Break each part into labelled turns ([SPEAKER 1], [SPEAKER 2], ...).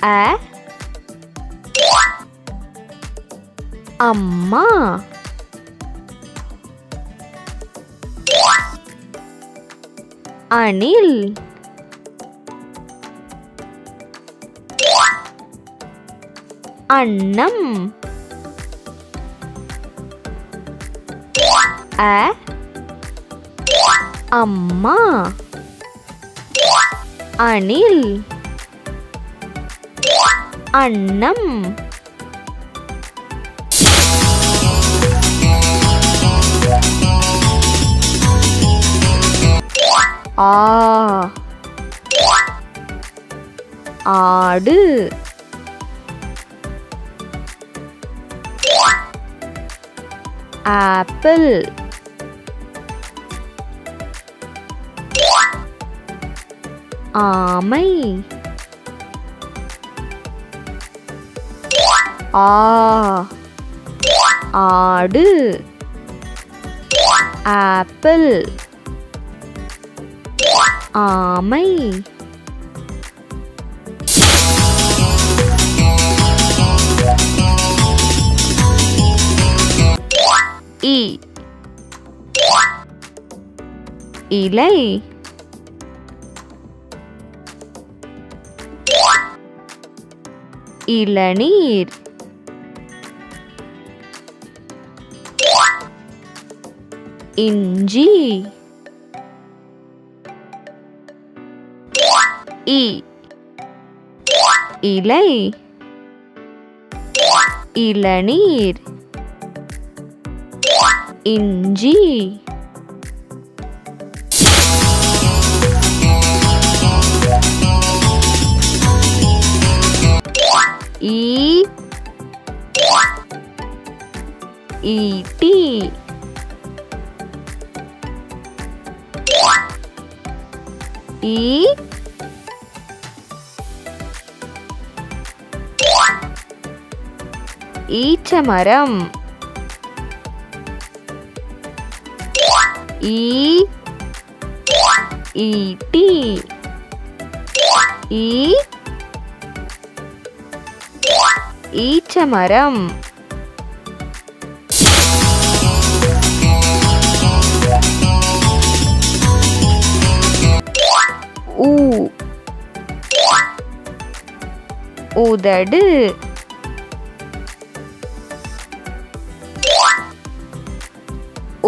[SPEAKER 1] அ அம்மா. அணில். அன்னம். அ அம்மா அணில் அன்னம். ஆ ஆடு. ஆப்பிள். ஆமை. ஆ ஆடு. ஆப்பிள். ஆமை. இ இலை. இளநீர். இஞ்சி. இ இலை. இளநீர். இஞ்சி. ஈ ஈட்டி. ஈ ஈச்சமரம். ஈ ஈட்டி. ஈ ஈச்சமரம். ஊ உதடு.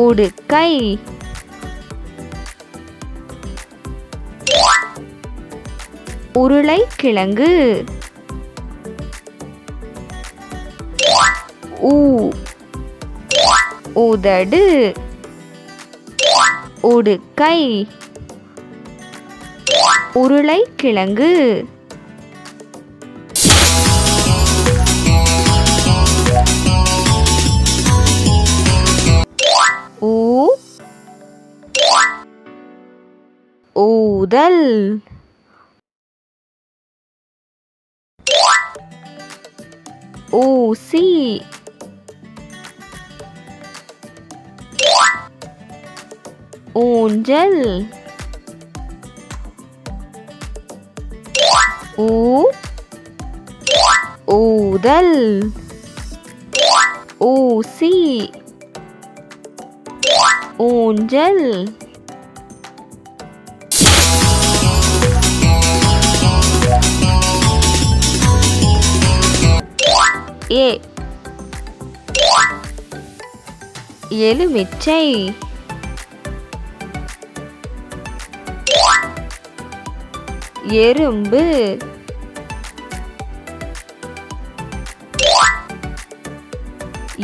[SPEAKER 1] உடுக்கை. உருளைக்கிழங்கு. ஊ உதடு. உடுக்கை. உருளைக்கிழங்கு. ஊ ஊதல். ஊசி. ஊஞ்சல். ஊ ஊதல். ஊசி. ஊஞ்சல். ஏ எலுமிச்சை. எறும்பு.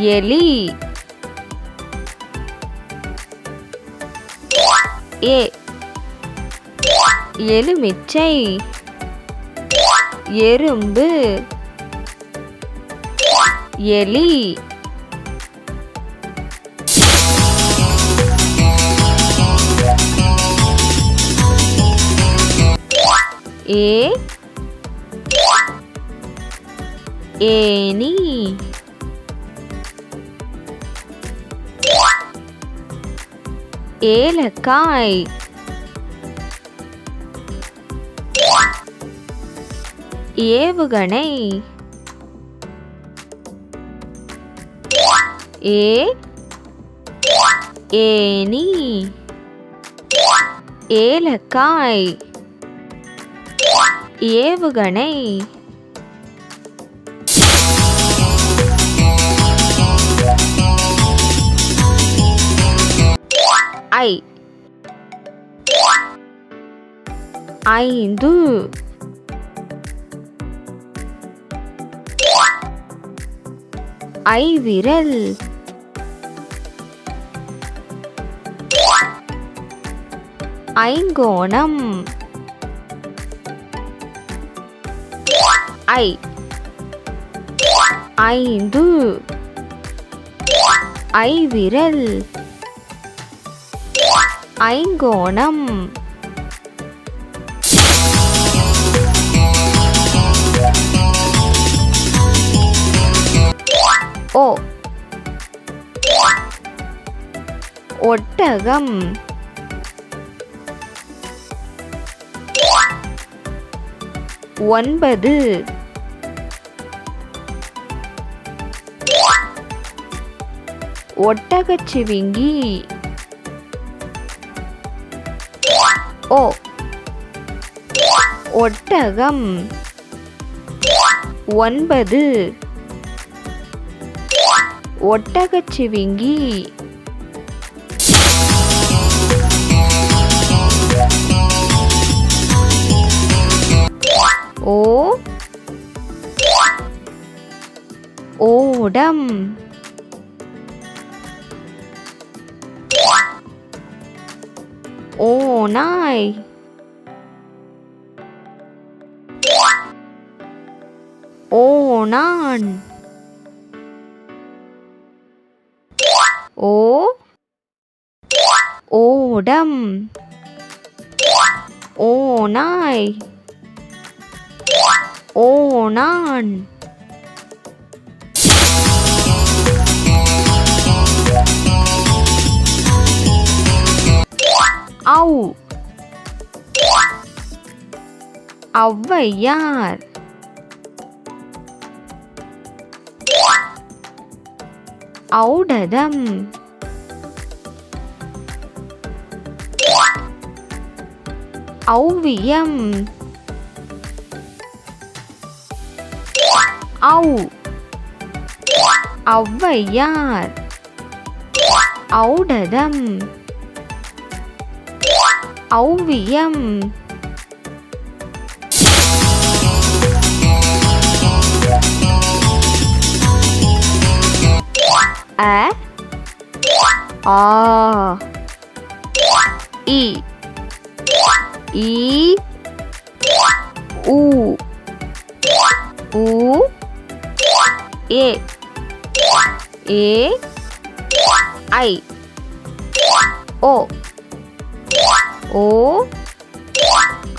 [SPEAKER 1] எலி. ஏ எலுமிச்சை. எறும்பு. எலி. ஏ ஏனி. ஏலக்காய். ஏவுகணை. ஏணி. ஏலக்காய். ஏவுகணை. ஐந்து. ஐவிரல். ஐங்கோணம். ஐந்து. ஐவிரல். ஐங்கோணம். ஒட்டகம். ஒன்பது. ஒட்டகச்சிவிங்கி. ஒட்டகம். ஒன்பது. ஒட்டகச்சிவிங்கி. ஓடம். ஓநாய். ஓணான். ஓடம். ஓநாய். ஓணான். ஔவையார். ஔடதம். ஔவியம். ஔவையார். ஔடதம். ஔவியம். ஆ இ உ ஏ ஐ ஓ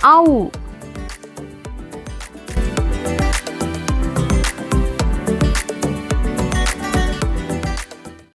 [SPEAKER 1] ஔ